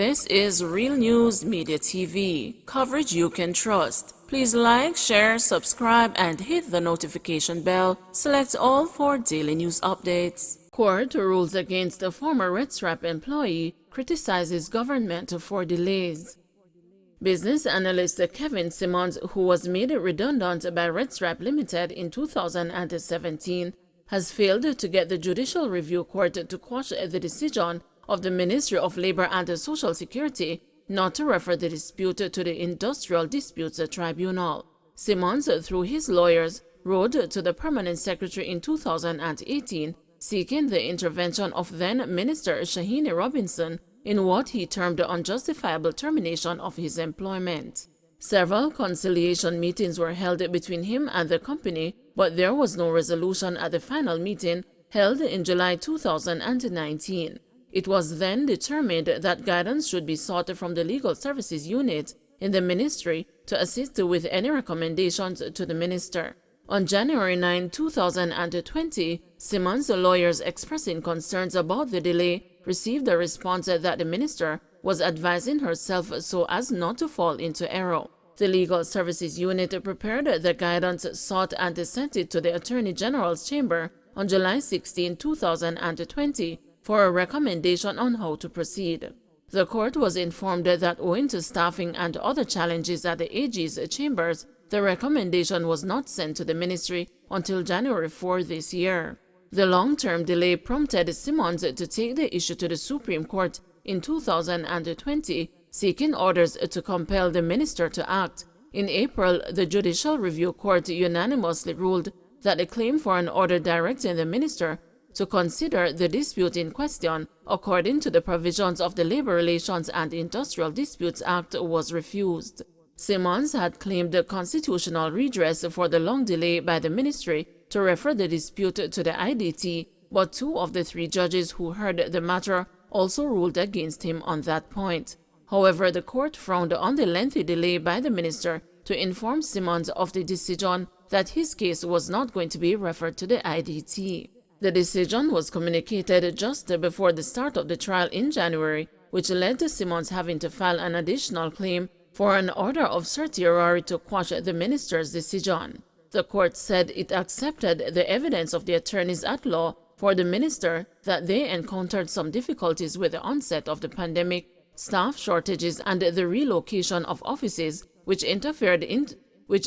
This is Real News Media TV, coverage you can trust. Please like, share, subscribe, and hit the notification bell. Select all for daily news updates. Court rules against a former RedStrap employee, criticizes government for delays. Business analyst Kevin Simmons, who was made redundant by RedStrap Limited in 2017, has failed to get the Judicial Review Court to quash the decision of the Ministry of Labor and Social Security not to refer the dispute to the Industrial Disputes Tribunal. Simmons, through his lawyers, wrote to the Permanent Secretary in 2018 seeking the intervention of then-Minister Shahini Robinson in what he termed the unjustifiable termination of his employment. Several conciliation meetings were held between him and the company, but there was no resolution at the final meeting held in July 2019. It was then determined that guidance should be sought from the Legal Services Unit in the ministry to assist with any recommendations to the minister. On January 9, 2020, Simmons' lawyers expressing concerns about the delay received a response that the minister was advising herself so as not to fall into error. The Legal Services Unit prepared the guidance sought and sent it to the Attorney General's chamber on July 16, 2020 for a recommendation on how to proceed. The court was informed that owing to staffing and other challenges at the AG's chambers, the recommendation was not sent to the ministry until January 4 this year. The long-term delay prompted Simmons to take the issue to the Supreme Court in 2020, seeking orders to compel the minister to act. In April, the Judicial Review Court unanimously ruled that the claim for an order directing the minister to consider the dispute in question, according to the provisions of the Labor Relations and Industrial Disputes Act, was refused. Simmons had claimed constitutional redress for the long delay by the ministry to refer the dispute to the IDT, but two of the three judges who heard the matter also ruled against him on that point. However, the court frowned on the lengthy delay by the minister to inform Simmons of the decision that his case was not going to be referred to the IDT. The decision was communicated just before the start of the trial in January, which led to Simmons having to file an additional claim for an order of certiorari to quash the minister's decision. The court said it accepted the evidence of the attorneys at law for the minister that they encountered some difficulties with the onset of the pandemic, staff shortages, and the relocation of offices, which interfered with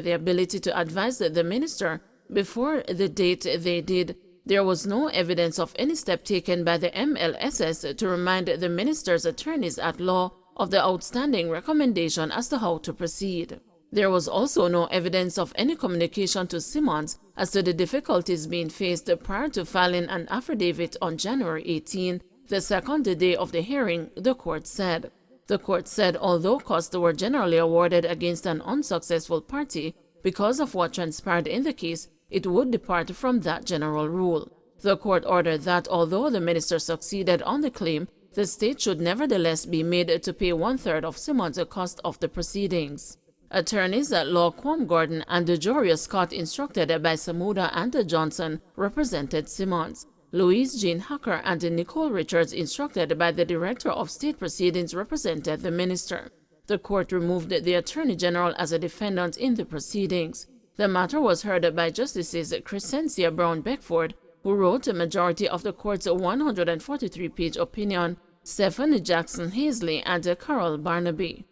the ability to advise the minister before the date they did. There was no evidence of any step taken by the MLSS to remind the minister's attorneys at law of the outstanding recommendation as to how to proceed. There was also no evidence of any communication to Simmons as to the difficulties being faced prior to filing an affidavit on January 18, the second day of the hearing, the court said. The court said although costs were generally awarded against an unsuccessful party because of what transpired in the case, it would depart from that general rule. The court ordered that although the minister succeeded on the claim, the state should nevertheless be made to pay 1/3 of Simmons' cost of the proceedings. Attorneys at law Quam Gordon and Joria Scott, instructed by Samuda and Johnson, represented Simmons. Louise Jean Hacker and Nicole Richards, instructed by the Director of State Proceedings, represented the minister. The court removed the Attorney General as a defendant in the proceedings. The matter was heard by Justices Crescencia Brown Beckford, who wrote a majority of the court's 143-page opinion, Stephanie Jackson Hazley, and Carol Barnaby.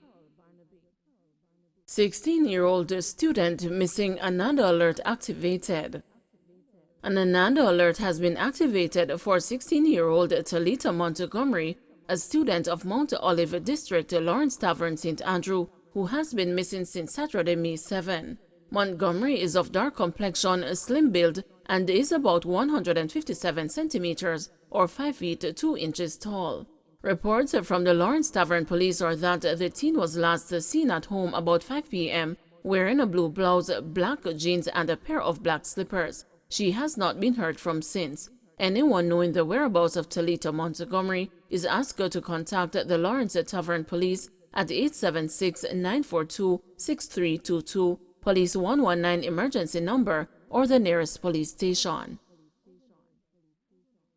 16-year-old student missing. Another alert activated. An Ananda alert has been activated for 16-year-old Talita Montgomery, a student of Mount Olive District, Lawrence Tavern, St. Andrew, who has been missing since Saturday, May 7. Montgomery is of dark complexion, slim build, and is about 157 centimeters or 5 feet 2 inches tall. Reports from the Lawrence Tavern police are that the teen was last seen at home about 5 p.m. wearing a blue blouse, black jeans, and a pair of black slippers. She has not been heard from since. Anyone knowing the whereabouts of Talita Montgomery is asked to contact the Lawrence Tavern police at 876-942-6322, Police 119 emergency number, or the nearest police station.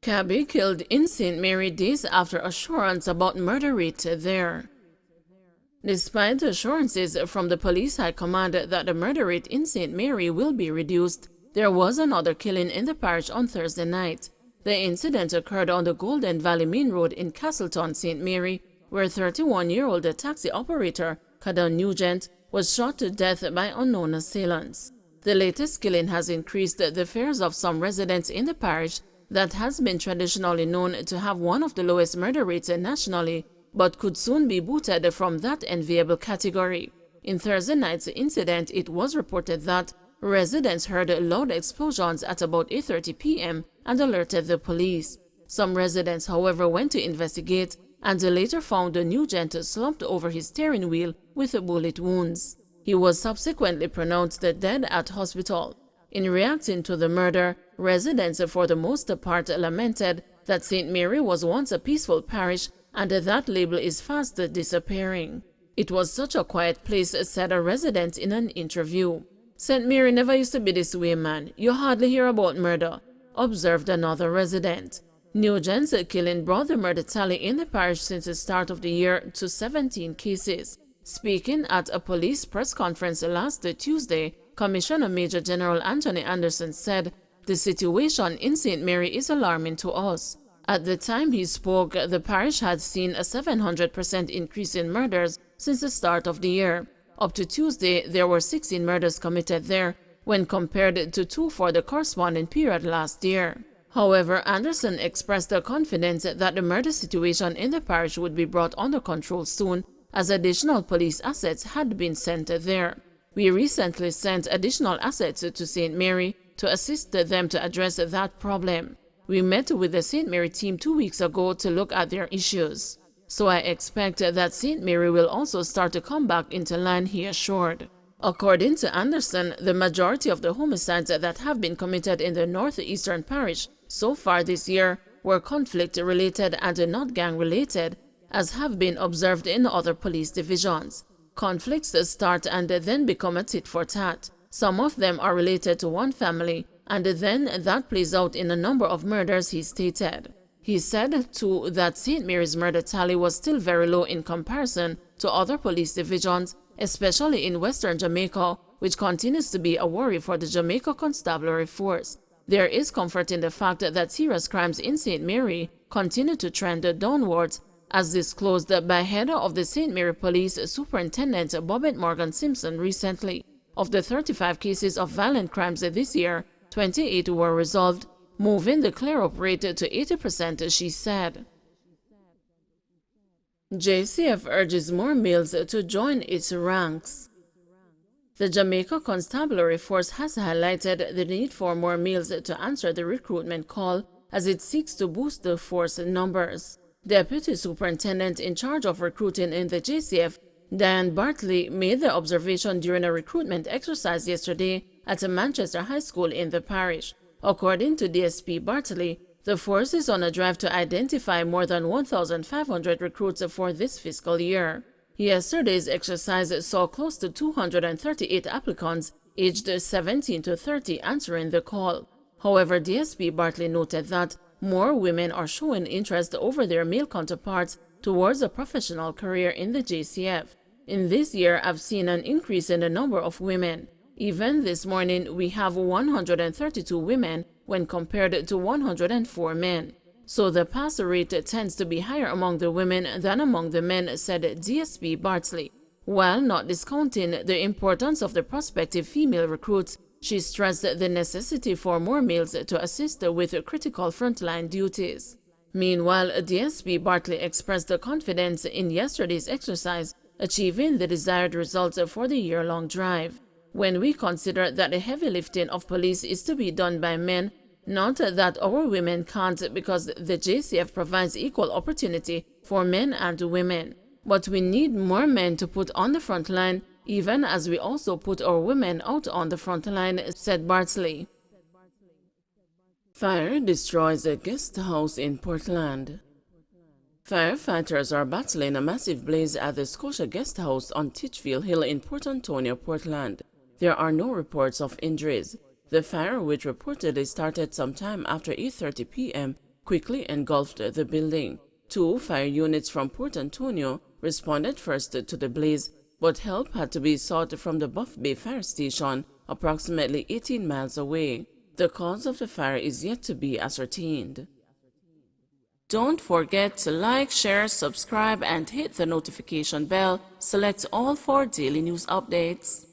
Cabbie killed in St. Mary days after assurance about murder rate there. Despite assurances from the police high command that the murder rate in St. Mary will be reduced, there was another killing in the parish on Thursday night. The incident occurred on the Golden Valley Main Road in Castleton, St. Mary, where 31-year-old taxi operator Caddon Nugent was shot to death by unknown assailants. The latest killing has increased the fears of some residents in the parish that has been traditionally known to have one of the lowest murder rates nationally, but could soon be booted from that enviable category. In Thursday night's incident, it was reported that residents heard loud explosions at about 8:30 p.m. and alerted the police. Some residents, however, went to investigate and later found Nugent slumped over his steering wheel with bullet wounds. He was subsequently pronounced dead at hospital. In reacting to the murder, residents for the most part lamented that St. Mary was once a peaceful parish and that label is fast disappearing. "It was such a quiet place," said a resident in an interview. "St. Mary never used to be this way, man. You hardly hear about murder," observed another resident. Nugent's killing brought the murder tally in the parish since the start of the year to 17 cases. Speaking at a police press conference last Tuesday, Commissioner Major General Anthony Anderson said, "The situation in St. Mary is alarming to us." At the time he spoke, the parish had seen a 700% increase in murders since the start of the year. Up to Tuesday, there were 16 murders committed there, when compared to 2 for the corresponding period last year. However, Anderson expressed the confidence that the murder situation in the parish would be brought under control soon, as additional police assets had been sent there. "We recently sent additional assets to St. Mary to assist them to address that problem. We met with the St. Mary team 2 weeks ago to look at their issues. So I expect that St. Mary will also start to come back into line," he assured. According to Anderson, the majority of the homicides that have been committed in the northeastern parish so far this year were conflict-related and not gang-related, as have been observed in other police divisions. Conflicts start and then become a tit-for-tat. Some of them are related to one family, and then that plays out in a number of murders, he stated. He said, too, that St. Mary's murder tally was still very low in comparison to other police divisions, especially in Western Jamaica, which continues to be a worry for the Jamaica Constabulary Force. There is comfort in the fact that serious crimes in St. Mary continue to trend downwards, as disclosed by head of the St. Mary Police Superintendent Bobette Morgan Simpson recently. Of the 35 cases of violent crimes this year, 28 were resolved, moving the clear-up rate to 80%, she said. JCF urges more males to join its ranks. The Jamaica Constabulary Force has highlighted the need for more males to answer the recruitment call as it seeks to boost the force numbers. Deputy Superintendent in charge of recruiting in the JCF, Diane Bartley, made the observation during a recruitment exercise yesterday at a Manchester High School in the parish. According to DSP Bartley, the force is on a drive to identify more than 1,500 recruits for this fiscal year. Yesterday's exercise saw close to 238 applicants aged 17 to 30 answering the call. However, DSP Bartley noted that more women are showing interest over their male counterparts towards a professional career in the JCF. In this year, I've seen an increase in the number of women. Even this morning, we have 132 women when compared to 104 men. So the pass rate tends to be higher among the women than among the men, said DSP Bartley. While not discounting the importance of the prospective female recruits, she stressed the necessity for more males to assist with critical frontline duties. Meanwhile, DSP Bartley expressed confidence in yesterday's exercise, achieving the desired results for the year-long drive. When we consider that the heavy lifting of police is to be done by men, not that our women can't, because the JCF provides equal opportunity for men and women. But we need more men to put on the front line, even as we also put our women out on the front line, said Bartley. Fire destroys a guest house in Portland. Firefighters are battling a massive blaze at the Scotia Guest House on Titchfield Hill in Port Antonio, Portland. There are no reports of injuries. The fire, which reportedly started sometime after 8:30 p.m., quickly engulfed the building. 2 fire units from Port Antonio responded first to the blaze, but help had to be sought from the Buff Bay Fire Station, approximately 18 miles away. The cause of the fire is yet to be ascertained. Don't forget to like, share, subscribe, and hit the notification bell. Select all for daily news updates.